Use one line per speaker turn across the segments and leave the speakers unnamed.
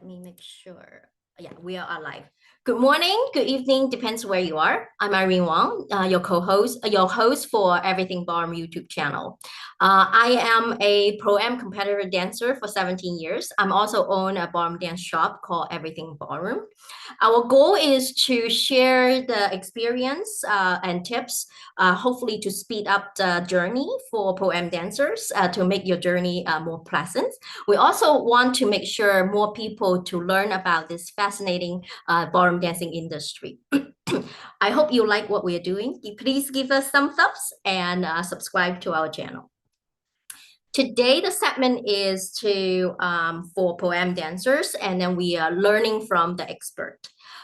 Let me make sure. Yeah, we are live. Good morning, good evening, depends where you are. I'm Irene Wong, your co-host, your host for Everything Ballroom YouTube channel. I am a pro-am competitive dancer for 17 years. I'm also own a ballroom dance shop called Everything Ballroom. Our goal is to share the experience and tips, hopefully to speed up the journey for pro-am dancers to make your journey more pleasant. We also want to make sure more people to learn about this fascinating ballroom dancing industry. I hope you like what we are doing. Please give us thumbs ups and subscribe to our channel. Today, the segment is for pro-am dancers, and then we are learning from the expert.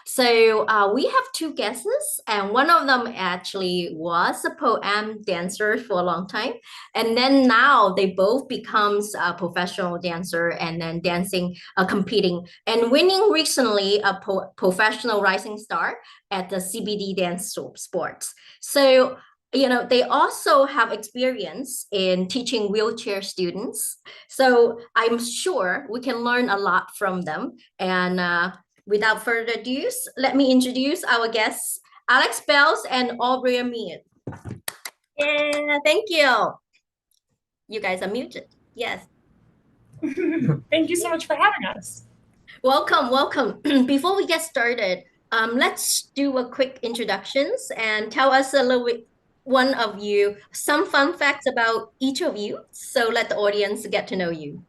So we have two guesses, and one of them actually was a pro-am dancer for a long time, and then now they both becomes a professional dancer and then dancing, competing, and winning recently a professional rising star at the CBD dance sports. So they also have experience in teaching wheelchair students. So I'm sure we can learn a lot from them. And without further ado, let me introduce our guests, Alex Bells and Aubrey Meade. Yeah, thank you. You guys are muted. Yes.
Thank you so much for having us.
Welcome. Before we get started, let's do a quick introductions and tell us a little bit, one of you, some fun facts about each of you. So let the audience get to know you.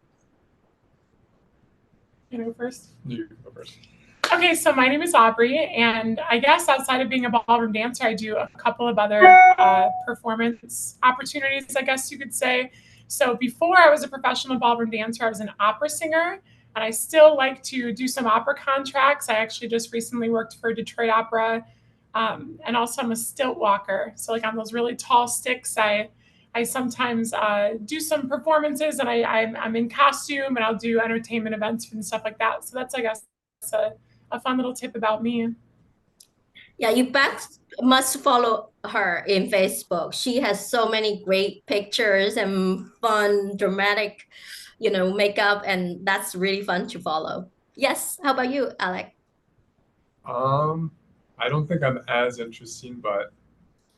You go first?
You go first.
Okay, so my name is Aubrey, and I guess outside of being a ballroom dancer, I do a couple of other performance opportunities, I guess you could say. So before I was a professional ballroom dancer, I was an opera singer, and I still like to do some opera contracts. I actually just recently worked for Detroit Opera, and also I'm a stilt walker. So like on those really tall sticks, I sometimes do some performances, and I'm in costume, and I'll do entertainment events and stuff like that. So that's, I guess, a fun little tip about me.
Yeah, you must follow her in Facebook. She has so many great pictures and fun, dramatic, makeup, and that's really fun to follow. Yes, how about you, Alec?
I don't think I'm as interesting, but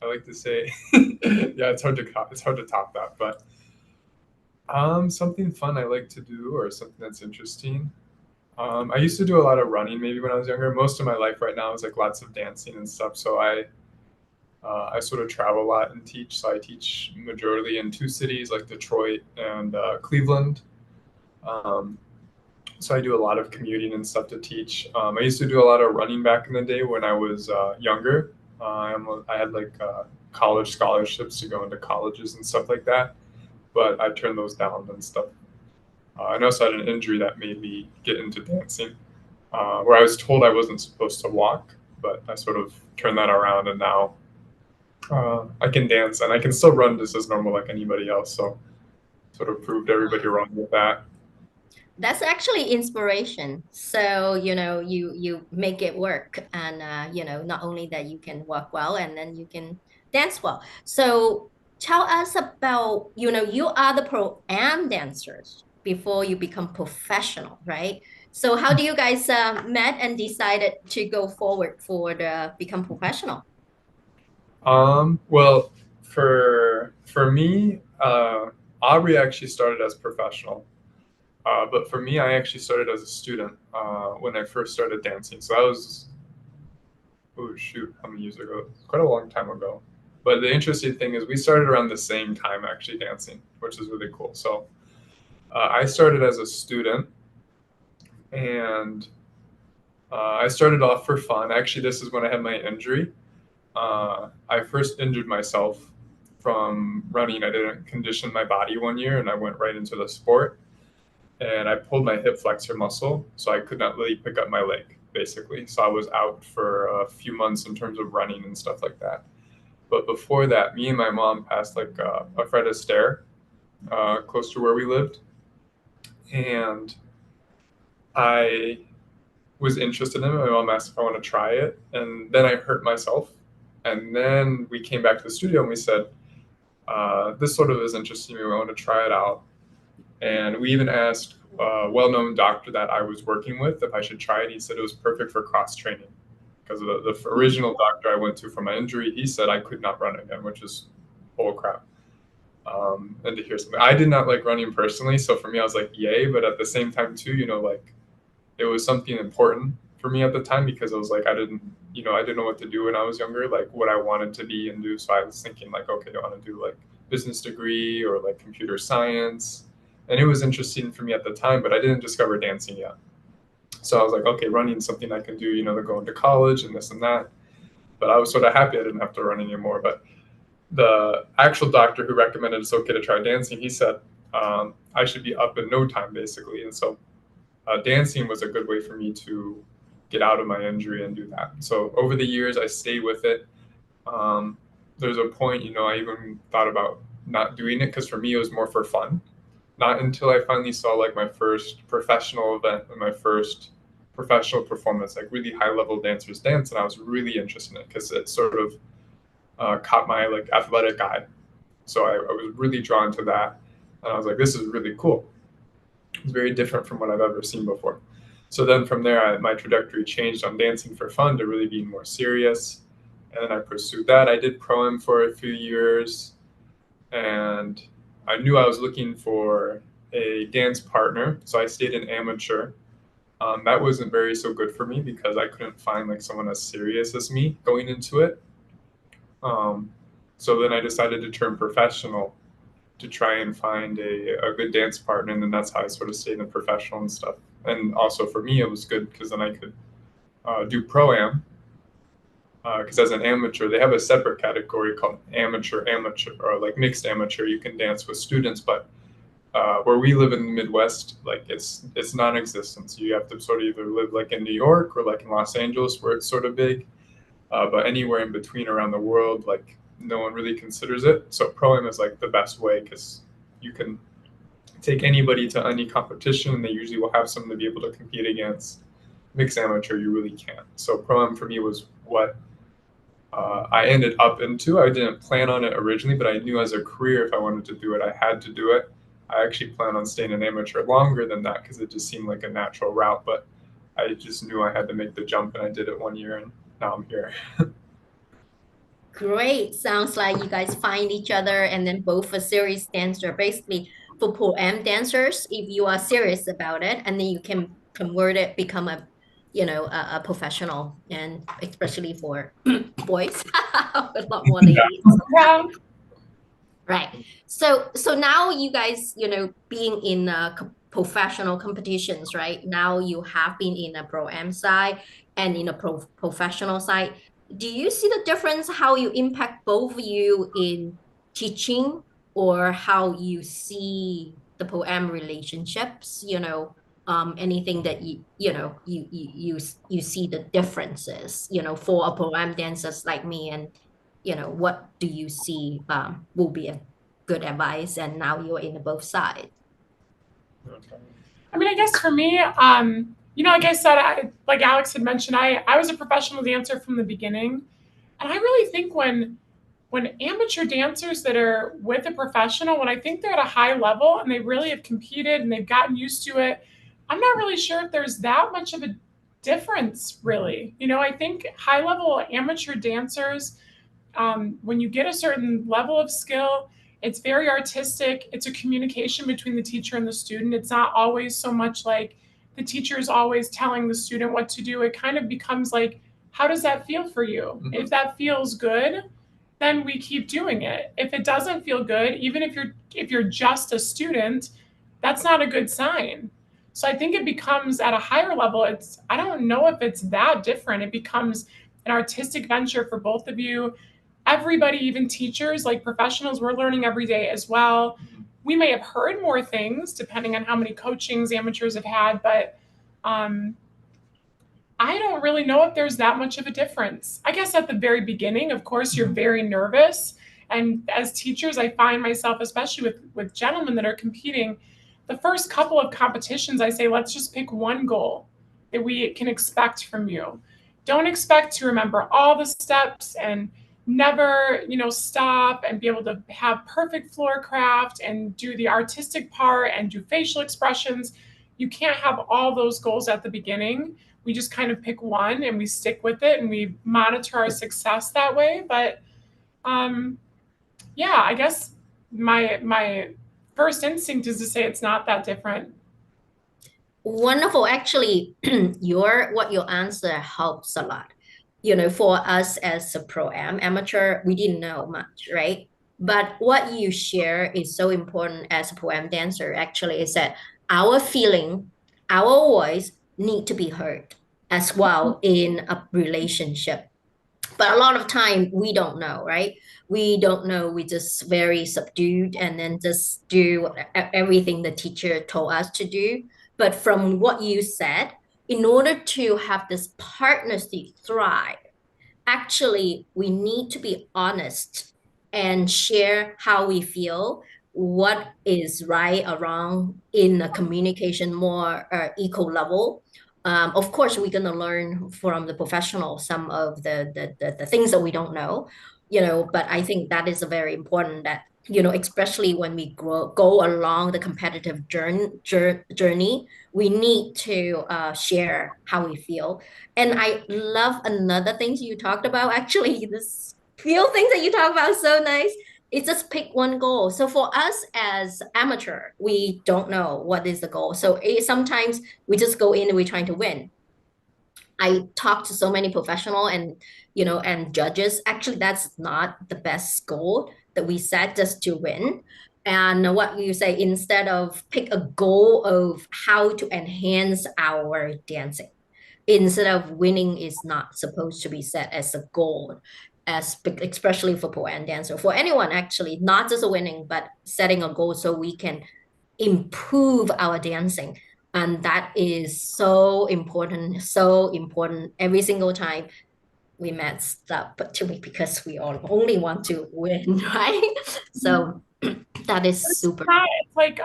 I like to say, yeah, it's hard to top that. But something fun I like to do, or something that's interesting. I used to do a lot of running maybe when I was younger. Most of my life right now is like lots of dancing and stuff. So I sort of travel a lot and teach. So I teach majority in two cities like Detroit and Cleveland. So I do a lot of commuting and stuff to teach. I used to do a lot of running back in the day when I was younger. I had like college scholarships to go into colleges and stuff like that, but I turned those down and stuff. I also had an injury that made me get into dancing, where I was told I wasn't supposed to walk, but I sort of turned that around, and now I can dance and I can still run just as normal like anybody else. So sort of proved everybody wrong with that.
That's actually inspiration. So, you make it work, and not only that you can walk well, and then you can dance well. So tell us about, you are the pro-am dancers before you become professional, right? So how do you guys met and decided to go forward for the become professional?
Well, for me, Aubrey actually started as professional. But for me, I actually started as a student when I first started dancing. So that was, oh shoot, how many years ago? Quite a long time ago. But the interesting thing is we started around the same time actually dancing, which is really cool. So I started as a student, and I started off for fun. Actually, this is when I had my injury. I first injured myself from running. I didn't condition my body one year, and I went right into the sport. And I pulled my hip flexor muscle, so I could not really pick up my leg, basically. So I was out for a few months in terms of running and stuff like that. But before that, me and my mom passed like a Fred Astaire close to where we lived. And I was interested in it. My mom asked if I want to try it. And then I hurt myself. And then we came back to the studio and we said, this sort of is interesting. We want to try it out. And we even asked a well-known doctor that I was working with if I should try it. He said it was perfect for cross-training because the original doctor I went to for my injury, he said I could not run again, which is bull crap. And to hear something, I did not like running personally, so for me, I was like, yay. But at the same time, too, like it was something important for me at the time because I was like, I didn't know what to do when I was younger, like what I wanted to be and do. So I was thinking like, okay, do I want to do like business degree or like computer science? And it was interesting for me at the time, but I didn't discover dancing yet. So I was like, okay, running is something I can do, to go into college and this and that. But I was sort of happy I didn't have to run anymore. But the actual doctor who recommended it's okay to try dancing, he said I should be up in no time, basically. And so dancing was a good way for me to get out of my injury and do that. So over the years, I stayed with it. There's a point, I even thought about not doing it because for me, it was more for fun. Not until I finally saw like my first professional event and my first professional performance, like really high level dancers dance. And I was really interested in it because it sort of caught my like athletic eye. So I was really drawn to that. And I was like, this is really cool. It's very different from what I've ever seen before. So then from there, my trajectory changed on dancing for fun to really being more serious. And then I pursued that. I did pro-am for a few years. And I knew I was looking for a dance partner. So I stayed in amateur. That wasn't very so good for me because I couldn't find like someone as serious as me going into it. So then I decided to turn professional to try and find a good dance partner. And then that's how I sort of stayed in professional and stuff. And also for me, it was good because then I could do pro-am. Because as an amateur, they have a separate category called amateur, or like mixed amateur. You can dance with students, but where we live in the Midwest, like it's non-existent. So you have to sort of either live like in New York or like in Los Angeles, where it's sort of big. But anywhere in between around the world, like no one really considers it. So pro-am is like the best way because you can take anybody to any competition and they usually will have someone to be able to compete against. Mixed amateur, you really can't. So pro-am for me was what I ended up into. I didn't plan on it originally, but I knew as a career, if I wanted to do it, I had to do it. I actually plan on staying an amateur longer than that because it just seemed like a natural route, but I just knew I had to make the jump and I did it 1 year and now I'm here.
Great. Sounds like you guys find each other and then both a serious dancer. Basically, for pro-am dancers, if you are serious about it, and then you can convert it, become a professional, and especially for boys, a lot more ladies.
Yeah.
Right. So now you guys, being in professional competitions, right? Now you have been in a pro-am side and in a professional side. Do you see the difference how you impact both of you in teaching or how you see the pro-am relationships, anything that you see the differences, for a pro-am dancers like me and what do you see will be a good advice and now you're in both sides.
I mean, I guess for me, like I said, like Alex had mentioned, I was a professional dancer from the beginning. And I really think when amateur dancers that are with a professional, when I think they're at a high level and they really have competed and they've gotten used to it, I'm not really sure if there's that much of a difference, really. I think high level amateur dancers, when you get a certain level of skill, it's very artistic. It's a communication between the teacher and the student. It's not always so much like the teacher is always telling the student what to do. It kind of becomes like, how does that feel for you? Mm-hmm. If that feels good, then we keep doing it. If it doesn't feel good, even if you're just a student, that's not a good sign. So I think it becomes at a higher level, I don't know if it's that different. It becomes an artistic venture for both of you. Everybody, even teachers, like professionals, we're learning every day as well. We may have heard more things depending on how many coachings amateurs have had, but I don't really know if there's that much of a difference. I guess at the very beginning, of course, you're very nervous. And as teachers, I find myself, especially with gentlemen that are competing, the first couple of competitions, I say, let's just pick one goal that we can expect from you. Don't expect to remember all the steps and never, stop and be able to have perfect floor craft and do the artistic part and do facial expressions. You can't have all those goals at the beginning. We just kind of pick one and we stick with it and we monitor our success that way. But yeah, I guess my first instinct is to say it's not that different.
Wonderful. Actually, what your answer helps a lot. For us as a amateur, we didn't know much, right? But what you share is so important as a pro-am dancer, actually, is that our feeling, our voice need to be heard as well in a relationship. But a lot of time we don't know, right? We don't know. We just very subdued and then just do everything the teacher told us to do. But from what you said, in order to have this partnership thrive, actually we need to be honest and share how we feel, what is right or wrong in a communication more equal level. Of course we're going to learn from the professional some of the things that we don't know, but I think that is a very important that, especially when we go along the competitive journey, we need to share how we feel. And I love another things you talked about. Actually, this few things that you talk about so nice. It's just pick one goal. So for us as amateur, we don't know what is the goal. So sometimes we just go in and we're trying to win. I talk to so many professional and judges. Actually, that's not the best goal that we set just to win. And what you say, instead of pick a goal of how to enhance our dancing, instead of winning is not supposed to be set as a goal, especially for pro and dancer, for anyone actually, not just a winning, but setting a goal so we can improve our dancing. And that is so important, so important. Every single time we messed up, but to me, because we all only want to win, right? So that is super.
It's like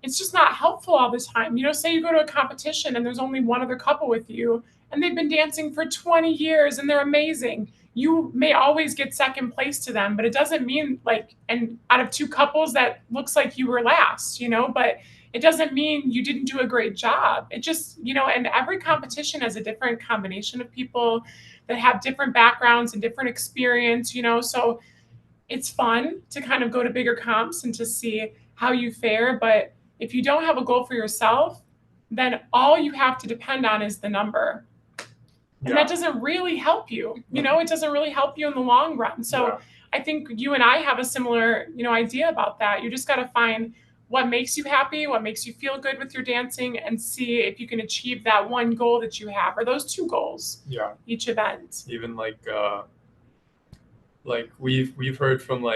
it's just not helpful all the time. Say you go to a competition and there's only one other couple with you and they've been dancing for 20 years and they're amazing. You may always get second place to them, but it doesn't mean and out of two couples that looks like you were last, but it doesn't mean you didn't do a great job. It just, and every competition has a different combination of people that have different backgrounds and different experience, so it's fun to kind of go to bigger comps and to see how you fare. But if you don't have a goal for yourself, then all you have to depend on is the number. And that doesn't really help you. It doesn't really help you in the long run. So I think you and I have a similar, idea about that. You just got to find what makes you happy, what makes you feel good with your dancing, and see if you can achieve that one goal that you have, or those two goals.
Yeah.
Each event.
Even we've heard from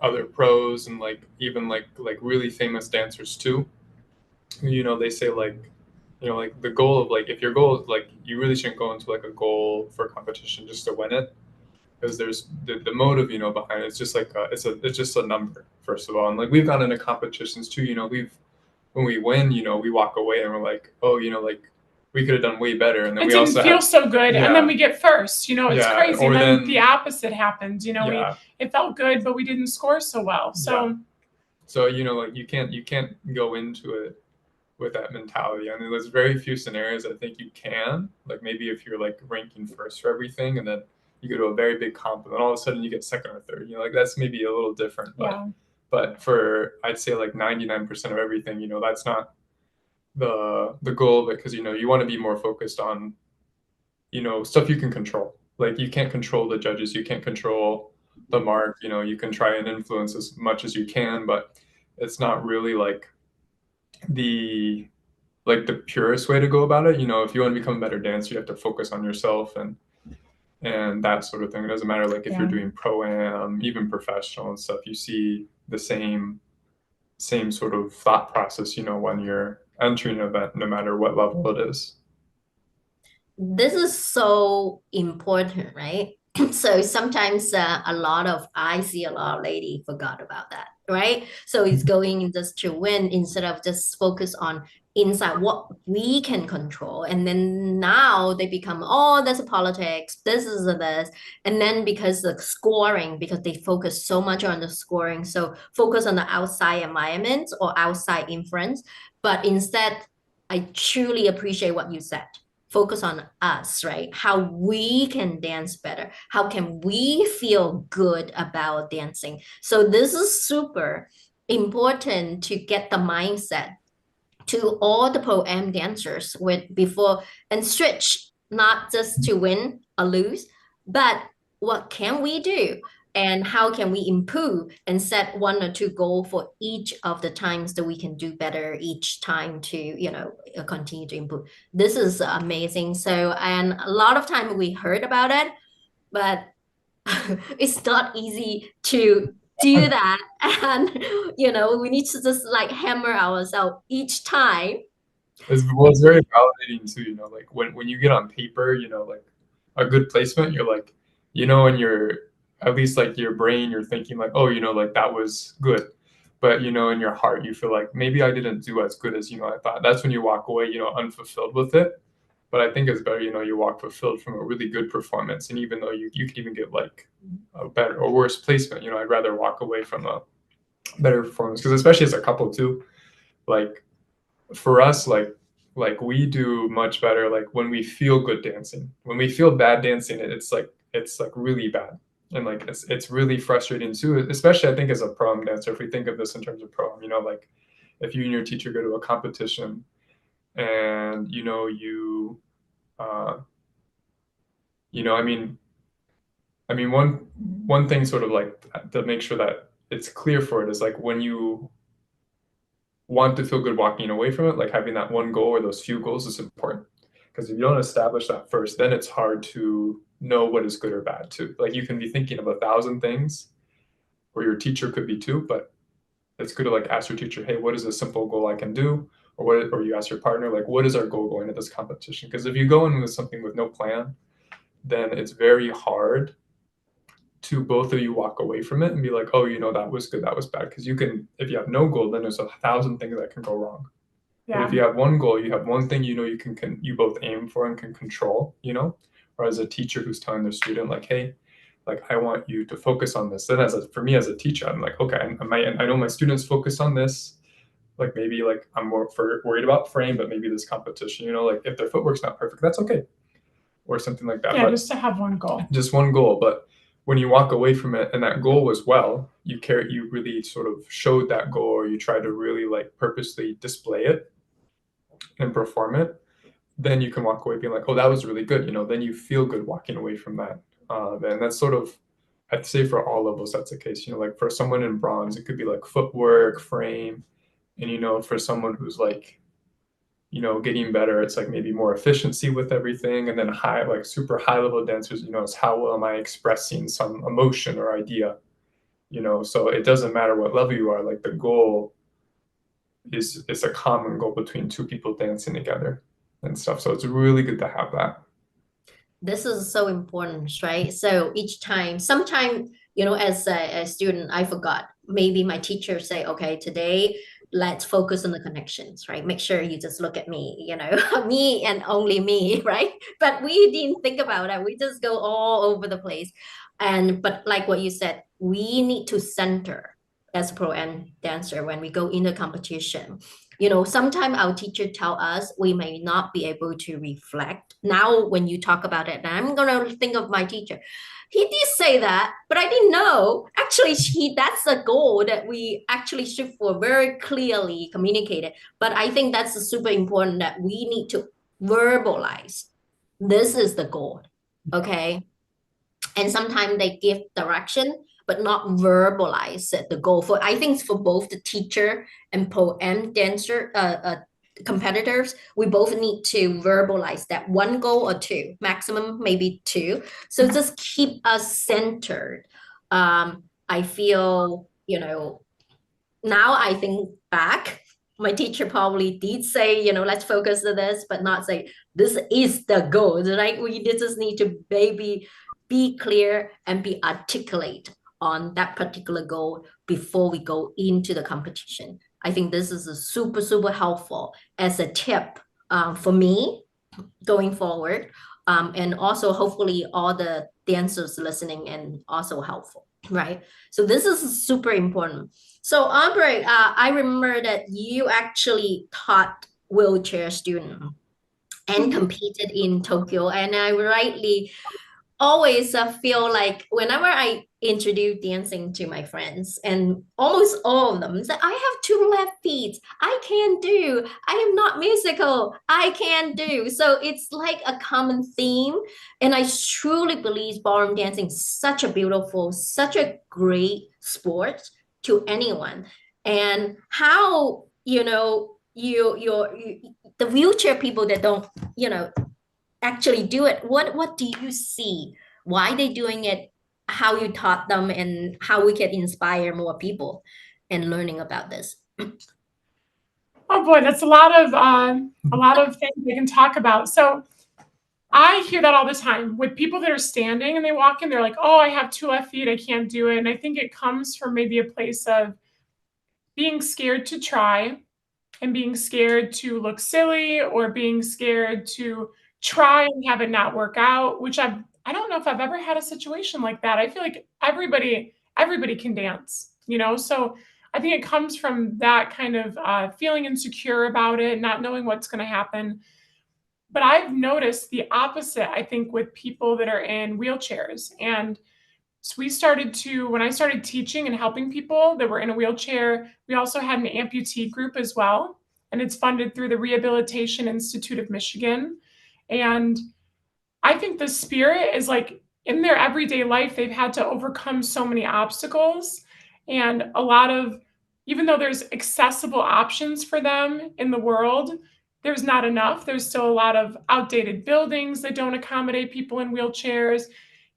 other pros and even really famous dancers too. They say the goal of if your goal is you really shouldn't go into a goal for competition just to win it, because there's the motive behind it. It's just it's just a number, first of all. And we've gone into competitions too. When we win, we walk away and we're like, oh, we could have done way better. And then we also
feel so good. And then we get first, it's crazy. And then the opposite happens, it felt good, but we didn't score so well. So
you can't go into it with that mentality. I mean, there's very few scenarios I think you can, maybe if you're ranking first for everything and then you go to a very big comp and then all of a sudden you get second or third, that's maybe a little different. But for, I'd say 99% of everything, that's not the goal of it, because you want to be more focused on stuff you can control. You can't control the judges, you can't control the mark. You can try and influence as much as you can, but it's not really the purest way to go about it. If you want to become a better dancer, you have to focus on yourself and that sort of thing. It doesn't matter if you're doing pro-am, even professional and stuff, you see the same sort of thought process when you're entering an event, no matter what level it is.
This is so important, right? So sometimes I see a lot of lady forgot about that, right? So it's going just to win instead of just focus on inside what we can control. And then now they become, oh, there's a politics, this is a this. And then because the scoring, because they focus so much on the scoring, so focus on the outside environment or outside influence. But instead, I truly appreciate what you said. Focus on us, right? How we can dance better. How can we feel good about dancing? So this is super important to get the mindset to all the pro-am dancers with before and switch, not just to win or lose, but what can we do and how can we improve and set one or two goals for each of the times that we can do better each time to continue to improve. This is amazing. So, and a lot of time we heard about it, but it's not easy to do that. And we need to just like hammer ourselves each time.
It's very validating too, like when you get on paper, like a good placement, you're like, in your, at least like your brain, you're thinking like, oh, like that was good. But in your heart, you feel like maybe I didn't do as good as I thought. That's when you walk away, unfulfilled with it. But I think it's better, you walk fulfilled from a really good performance. And even though you could even get like a better or worse placement, I'd rather walk away from a better performance. Because especially as a couple too, like for us, like we do much better like when we feel good dancing. When we feel bad dancing, it's like really bad. And like it's really frustrating too, especially I think as a pro dancer, if we think of this in terms of pro, like if you and your teacher go to a competition and I mean one thing sort of like to make sure that it's clear for it is like when you want to feel good walking away from it, like having that one goal or those few goals is important. Because if you don't establish that first, then it's hard to know what is good or bad too. Like you can be thinking of 1,000 things, or your teacher could be too, but it's good to like ask your teacher, hey, what is a simple goal I can do? Or you ask your partner, like, what is our goal going to this competition? Because if you go in with something with no plan, then it's very hard to both of you walk away from it and be like, oh, that was good, that was bad. Because you can, if you have no goal, then there's 1,000 things that can go wrong. Yeah. But if you have one goal, you have one thing you can you both aim for and can control, or as a teacher who's telling their student like, hey, like I want you to focus on this. Then for me as a teacher, I'm like, okay, I know my students focus on this. Like maybe like I'm more worried about frame, but maybe this competition, like if their footwork's not perfect, that's okay. Or something like that.
Yeah, but just to have one goal.
Just one goal. But when you walk away from it and that goal was well, you really sort of showed that goal, or you tried to really like purposely display it and perform it, then you can walk away being like, oh, that was really good. Then you feel good walking away from that. And that's sort of, I'd say for all levels, that's the case. Like for someone in bronze, it could be like footwork, frame. And, for someone who's like, getting better, it's like maybe more efficiency with everything. And then super high level dancers, it's how well am I expressing some emotion or idea, so it doesn't matter what level you are, like the goal is a common goal between two people dancing together and stuff. So it's really good to have that.
This is so important, right? So each time, sometimes, as a student, I forgot. Maybe my teacher say, okay, today let's focus on the connections, right? Make sure you just look at me, me and only me, right? But we didn't think about that. We just go all over the place. But like what you said, we need to center as pro-am dancer when we go into competition. Sometimes our teacher tell us we may not be able to reflect. Now, when you talk about it, I'm going to think of my teacher. He did say that, but I didn't know. Actually, that's a goal that we actually shoot for, very clearly communicated. But I think that's super important that we need to verbalize. This is the goal, okay? And sometimes they give direction, but not verbalize it, the goal. For I think for both the teacher and pro-am dancer competitors, we both need to verbalize that one goal or two, maximum maybe two. So just keep us centered. I feel, now I think back, my teacher probably did say, let's focus on this, but not say this is the goal, right? We just need to be clear and be articulate on that particular goal before we go into the competition. I think this is a super, super helpful as a tip for me going forward. And also hopefully all the dancers listening and also helpful, right? So this is super important. So Aubrey, I remember that you actually taught wheelchair student and
Mhm.
competed in Tokyo, and I rightly always feel like whenever I introduce dancing to my friends, and almost all of them say, I have two left feet. I can do. I am not musical. I can do. So it's like a common theme. And I truly believe ballroom dancing is such a beautiful, such a great sport to anyone. And how, the wheelchair people that don't, actually do it, what do you see, why they doing it, how you taught them, and how we can inspire more people in learning about this?
Oh boy, that's a lot of things we can talk about. So I hear that all the time with people that are standing and they walk in, they're like, "Oh, I have two left feet, I can't do it." And I think it comes from maybe a place of being scared to try and being scared to look silly or being scared to try and have it not work out, which I don't know if I've ever had a situation like that. I feel like everybody can dance, you know? So I think it comes from that kind of feeling insecure about it, not knowing what's going to happen. But I've noticed the opposite, I think, with people that are in wheelchairs. And so when I started teaching and helping people that were in a wheelchair, we also had an amputee group as well. And it's funded through the Rehabilitation Institute of Michigan. And I think the spirit is like in their everyday life, they've had to overcome so many obstacles and a lot of, even though there's accessible options for them in the world, there's not enough. There's still a lot of outdated buildings that don't accommodate people in wheelchairs.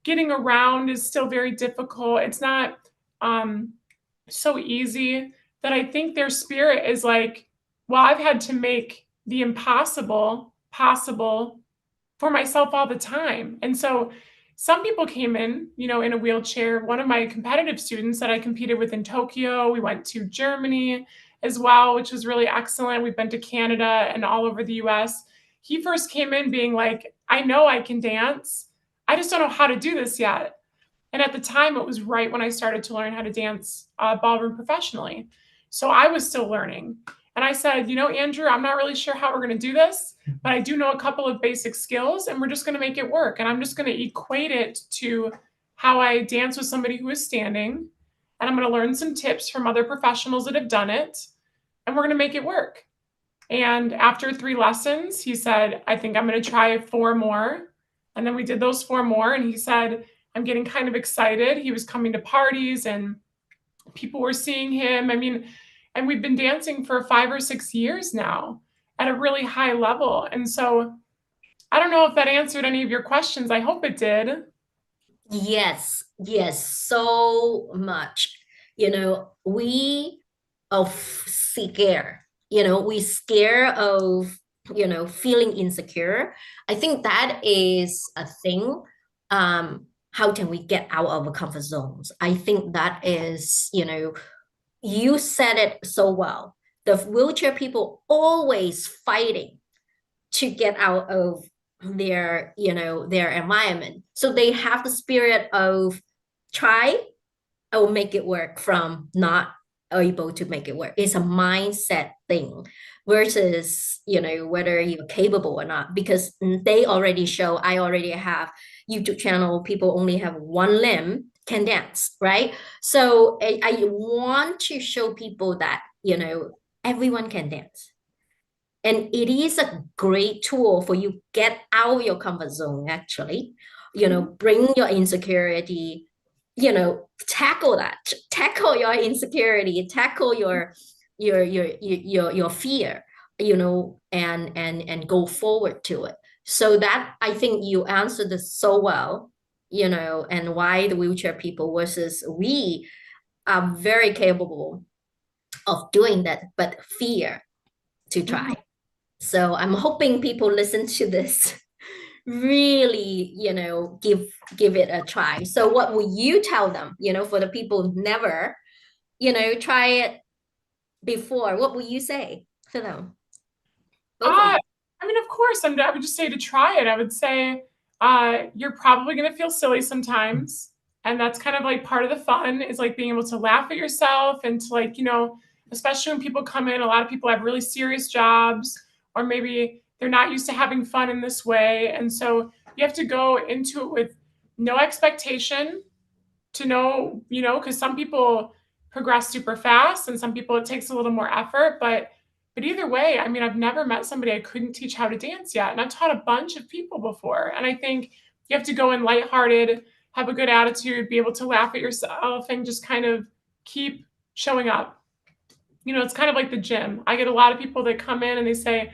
Getting around is still very difficult. It's not um, so easy that I think their spirit is like, well, I've had to make the impossible possible for myself all the time. And so some people came in, in a wheelchair. One of my competitive students that I competed with in Tokyo, we went to Germany as well, which was really excellent. We've been to Canada and all over the US. He first came in being like, I know I can dance. I just don't know how to do this yet. And at the time, it was right when I started to learn how to dance ballroom professionally. So I was still learning. And I said, Andrew, I'm not really sure how we're going to do this, but I do know a couple of basic skills and we're just going to make it work. And I'm just going to equate it to how I dance with somebody who is standing. And I'm going to learn some tips from other professionals that have done it. And we're going to make it work. And after 3 lessons, he said, I think I'm going to try 4 more. And then we did those 4 more. And he said, I'm getting kind of excited. He was coming to parties and people were seeing him. I mean, and we've been dancing for 5 or 6 years now at a really high level. And so I don't know if that answered any of your questions. I hope it did.
Yes, yes, so much. We of scared, we scare of, feeling insecure. I think that is a thing. How can we get out of our comfort zones? I think that is, you said it so well. The wheelchair people always fighting to get out of their environment. So they have the spirit of try, I will make it work, from not able to make it work. It's a mindset thing versus, whether you're capable or not, because they already show, I already have YouTube channel, people only have one limb can dance, right? So I want to show people that, everyone can dance. And it is a great tool for you get out of your comfort zone, actually. Bring your insecurity, tackle that, tackle your insecurity, tackle your fear, and go forward to it. So that, I think you answered this so well, and why the wheelchair people versus we are very capable of doing that, but fear to try. So I'm hoping people listen to this really, give it a try. So what would you tell them, for the people who never, try it before, what would you say to them? Both of you.
I mean, of course, I would just say to try it. I would say you're probably going to feel silly sometimes. And that's kind of like part of the fun is like being able to laugh at yourself and to like, especially when people come in, a lot of people have really serious jobs or maybe they're not used to having fun in this way. And so you have to go into it with no expectation to know, because some people progress super fast and some people it takes a little more effort, but either way, I mean, I've never met somebody I couldn't teach how to dance yet. And I've taught a bunch of people before. And I think you have to go in lighthearted, have a good attitude, be able to laugh at yourself and just kind of keep showing up. It's kind of like the gym. I get a lot of people that come in and they say,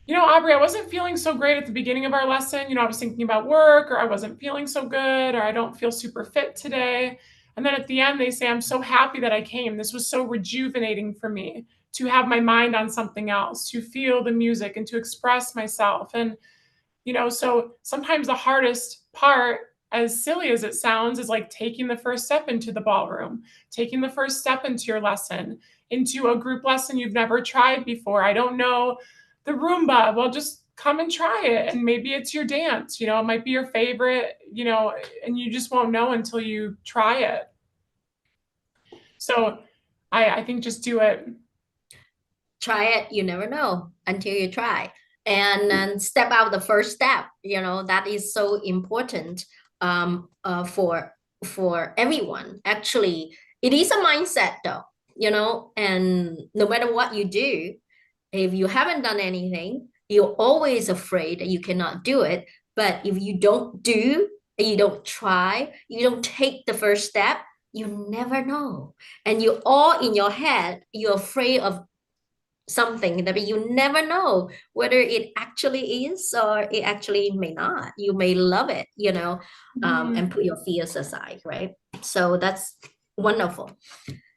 Aubrey, I wasn't feeling so great at the beginning of our lesson. I was thinking about work or I wasn't feeling so good or I don't feel super fit today. And then at the end, they say, I'm so happy that I came. This was so rejuvenating for me to have my mind on something else, to feel the music and to express myself. And, so sometimes the hardest part, as silly as it sounds, is like taking the first step into the ballroom, taking the first step into your lesson, into a group lesson you've never tried before. I don't know the Roomba. Well, just come and try it. And maybe it's your dance, it might be your favorite, and you just won't know until you try it. So I think just do it.
Try it, you never know until you try. And then step out the first step, that is so important for everyone. Actually, it is a mindset though, and no matter what you do, if you haven't done anything, you're always afraid that you cannot do it. But if you don't do, you don't try, you don't take the first step, you never know. And you're all in your head, you're afraid of something that you never know whether it actually is or it actually may not. You may love it, and put your fears aside, right? So that's wonderful.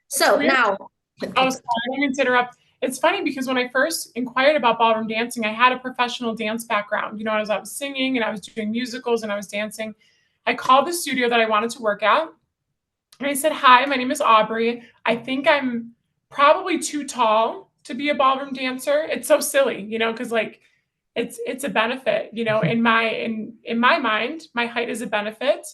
So now,
oh, sorry, I didn't mean to interrupt. It's funny because when I first inquired about ballroom dancing, I had a professional dance background. I was singing and I was doing musicals and I was dancing. I called the studio that I wanted to work at and I said, hi, my name is Aubrey. I think I'm probably too tall to be a ballroom dancer. It's so silly, because like it's a benefit, in my mind, my height is a benefit.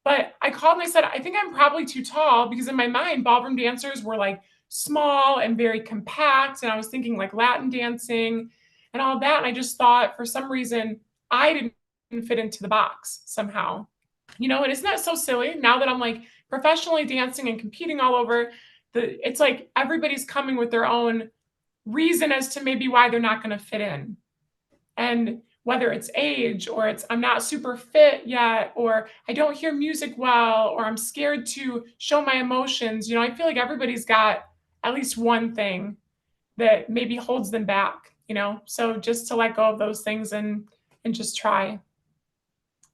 But I called and I said, I think I'm probably too tall because in my mind, ballroom dancers were like small and very compact. And I was thinking like Latin dancing and all that. And I just thought for some reason I didn't fit into the box somehow, and isn't that so silly now that I'm like professionally dancing and competing all over it's like everybody's coming with their own reason as to maybe why they're not going to fit in. And whether it's age or it's I'm not super fit yet, or I don't hear music well, or I'm scared to show my emotions. I feel like everybody's got at least one thing that maybe holds them back, so just to let go of those things and just try.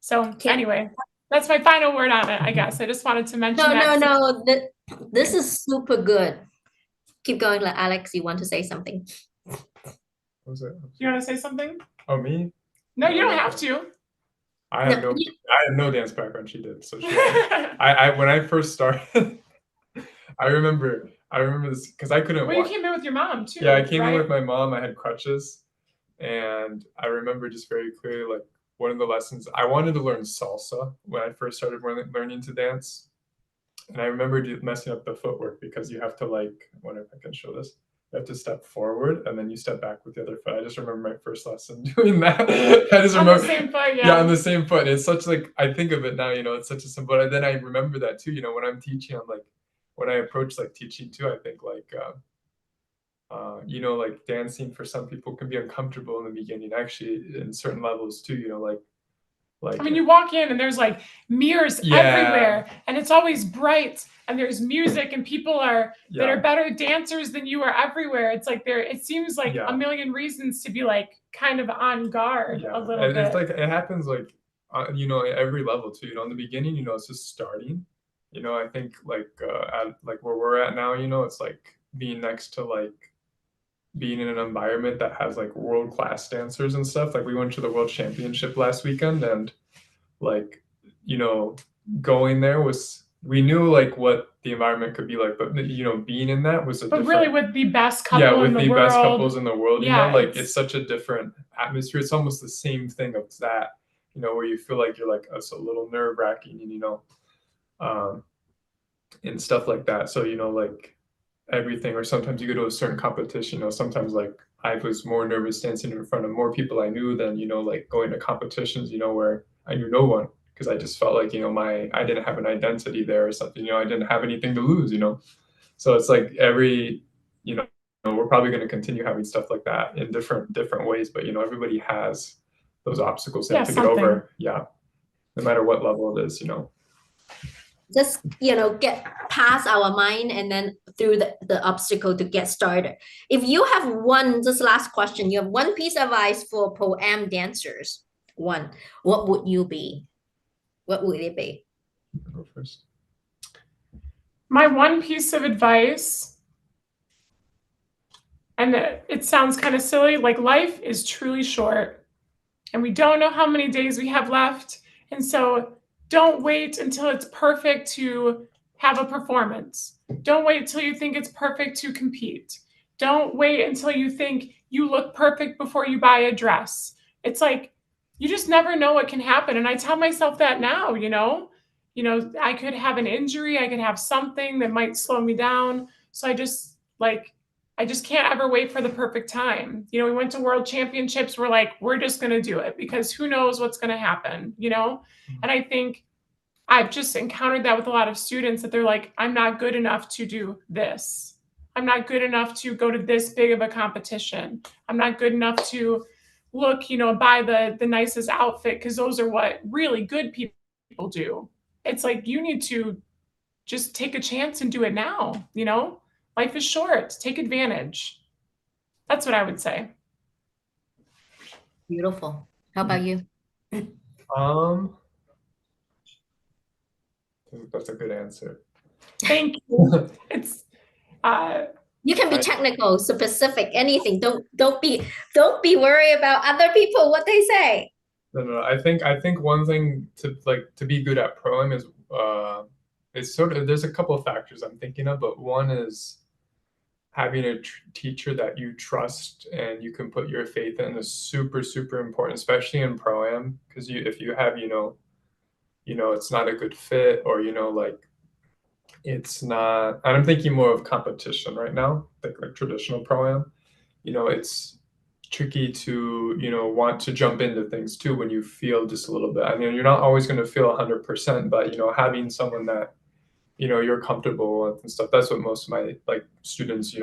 So anyway, that's my final word on it, I guess. I just wanted to mention that.
No. This is super good. Keep going, Alex. You want to say something?
What was it?
You want to say something?
Oh, me?
No, you don't have to.
I have no dance background. She did. So I when I first started, I remember this because I couldn't.
Well, you came in with your mom too.
Yeah, I came in with my mom. I had crutches, and I remember just very clearly like one of the lessons. I wanted to learn salsa when I first started learning to dance, and I remember messing up the footwork because you have to like. I wonder if I can show this. You have to step forward and then you step back with the other foot. I just remember my first lesson doing that. I just remember
on the same foot,
yeah, on the same foot. It's such like I think of it now, it's such a simple. And then I remember that too. When I'm teaching, I'm like, when I approach like teaching too, I think like, like dancing for some people can be uncomfortable in the beginning. Actually, in certain levels too. Like
I mean, you walk in and there's like mirrors everywhere, and it's always bright, and there's music, and people that are better dancers than you are everywhere. It's like it seems like a million reasons to be like kind of on guard a little bit.
It's like it happens like at every level too. In the beginning, it's just starting. I think like at like where we're at now, it's like being next to like being in an environment that has like world-class dancers and stuff. Like we went to the World Championship last weekend and like, going there was we knew like what the environment could be like, but being in that was a
But
different.
really, with the best couple in the world.
Best couples in the world,
Yeah,
like it's such a different atmosphere. It's almost the same thing of that, where you feel like you're like it's a little nerve wracking, um, and stuff like that. So like everything, or sometimes you go to a certain competition. Sometimes like I was more nervous dancing in front of more people I knew than like going to competitions, where I knew no one, because I just felt like I didn't have an identity there or something. I didn't have anything to lose. So it's like every we're probably going to continue having stuff like that in different ways, but everybody has those obstacles they have to get over. Yeah, no matter what level it is.
Just get past our mind and then through the obstacle to get started. If you have one, just last question, you have one piece of advice for pro-am dancers, what would you be? What would it be?
Go first.
My one piece of advice, and it sounds kind of silly, like life is truly short and we don't know how many days we have left. And so don't wait until it's perfect to have a performance. Don't wait until you think it's perfect to compete. Don't wait until you think you look perfect before you buy a dress. It's like, you just never know what can happen. And I tell myself that now, I could have an injury, I could have something that might slow me down. So I just can't ever wait for the perfect time. We went to world championships. We're like, we're just going to do it because who knows what's going to happen, And I think I've just encountered that with a lot of students that they're like, I'm not good enough to do this. I'm not good enough to go to this big of a competition. I'm not good enough to look, buy the nicest outfit because those are what really good people do. It's like, you need to just take a chance and do it now, Life is short. Take advantage. That's what I would say.
Beautiful. How about you?
That's a good answer.
Thank you. It's
you can be technical, specific, anything. Don't be worried about other people what they say.
No. I think one thing to be good at pro-am is it's sort of, there's a couple of factors I'm thinking of, but one is having a teacher that you trust and you can put your faith in is super, super important, especially in pro-am, because if you have it's not a good fit, or like it's not, and I'm thinking more of competition right now, like traditional pro-am, it's tricky to want to jump into things too when you feel just a little bit. I mean, you're not always going to feel 100%, but having someone that you're comfortable with and stuff, that's what most of my like students,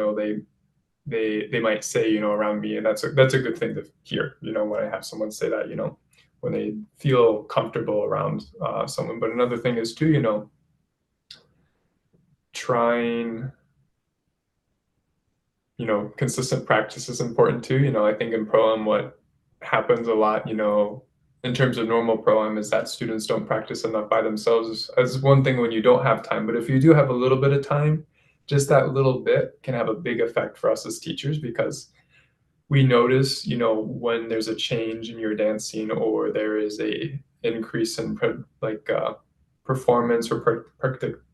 they might say around me, and that's a good thing to hear, when I have someone say that, when they feel comfortable around someone. But another thing is too, trying, consistent practice is important too. I think in pro-am what happens a lot, in terms of normal pro-am, is that students don't practice enough by themselves as one thing when you don't have time. But if you do have a little bit of time, just that little bit can have a big effect for us as teachers, because we notice, when there's a change in your dancing, or there is a increase in performance or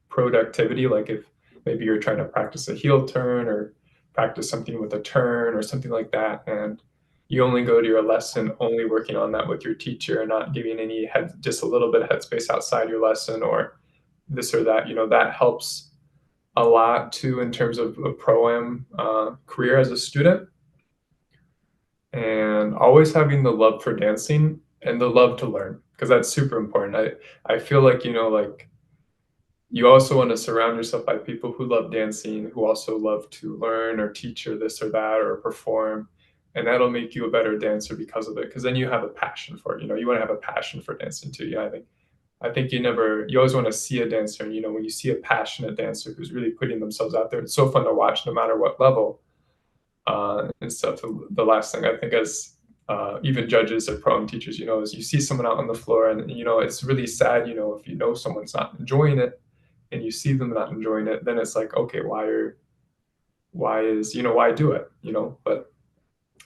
productivity, like if maybe you're trying to practice a heel turn or practice something with a turn or something like that, and you only go to your lesson only working on that with your teacher and not giving any just a little bit of headspace outside your lesson or this or that, that helps a lot too in terms of a pro-am career as a student. And always having the love for dancing and the love to learn, because that's super important. I feel like, like you also want to surround yourself by people who love dancing, who also love to learn or teach or this or that or perform. And that'll make you a better dancer because of it. Because then you have a passion for it. You want to have a passion for dancing too. Yeah, I think you always want to see a dancer. And, when you see a passionate dancer who's really putting themselves out there, it's so fun to watch no matter what level and stuff. The last thing I think as even judges or pro-am teachers, is you see someone out on the floor and, it's really sad, if someone's not enjoying it and you see them not enjoying it, then it's like, okay, why do it, but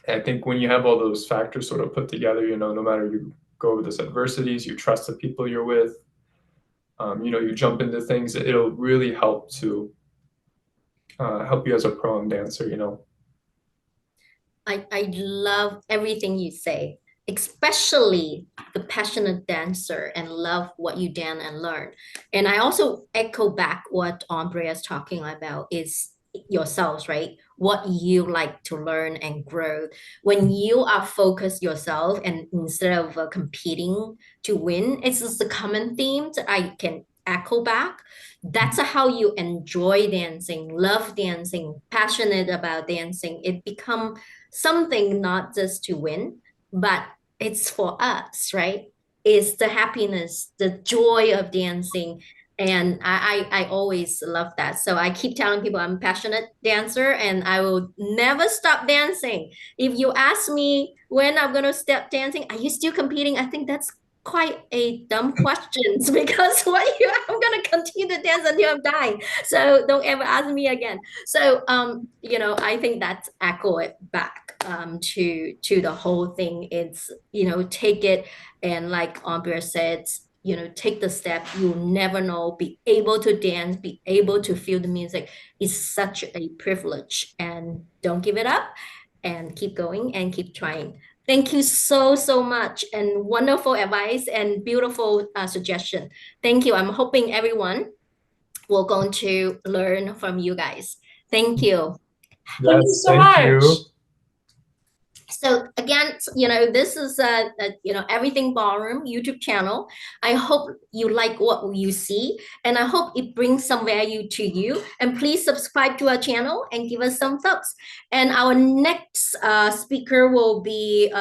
I think when you have all those factors sort of put together, no matter you go over those adversities, you trust the people you're with, you jump into things, it'll really help to help you as a pro dancer.
I love everything you say, especially the passionate dancer and love what you dance and learn. And I also echo back what Aubrey is talking about is yourselves, right? What you like to learn and grow. When you are focused yourself and instead of competing to win, it's just a common theme that I can echo back. That's how you enjoy dancing, love dancing, passionate about dancing. It becomes something not just to win, but it's for us, right? It's the happiness, the joy of dancing. And I always love that. So I keep telling people I'm a passionate dancer and I will never stop dancing. If you ask me when I'm going to stop dancing, are you still competing? I think that's quite a dumb question because I'm going to continue to dance until I'm dying. So don't ever ask me again. So I think that's echo it back to the whole thing. It's take it and like Aubrey said, take the step. You'll never know. Be able to dance, be able to feel the music is such a privilege. And don't give it up and keep going and keep trying. Thank you so, so much and wonderful advice and beautiful suggestion. Thank you. I'm hoping everyone will going to learn from you guys. Thank you.
Thank you
Yes,
so
thank
much.
you.
So again, this is Everything Ballroom YouTube channel. I hope you like what you see, and I hope it brings some value to you. And please subscribe to our channel and give us some thumbs. And our next speaker will be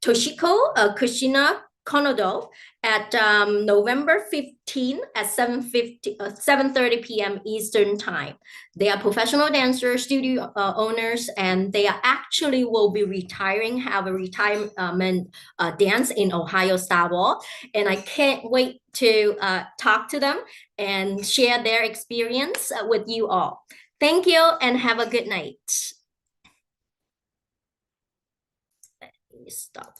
Toshiko Kushina Konodo at November 15 at 7:30 p.m. Eastern Time. They are professional dancers, studio owners, and they are actually will be retiring, have a retirement dance in Ohio Star Wall. And I can't wait to talk to them and share their experience with you all. Thank you and have a good night. Let me stop.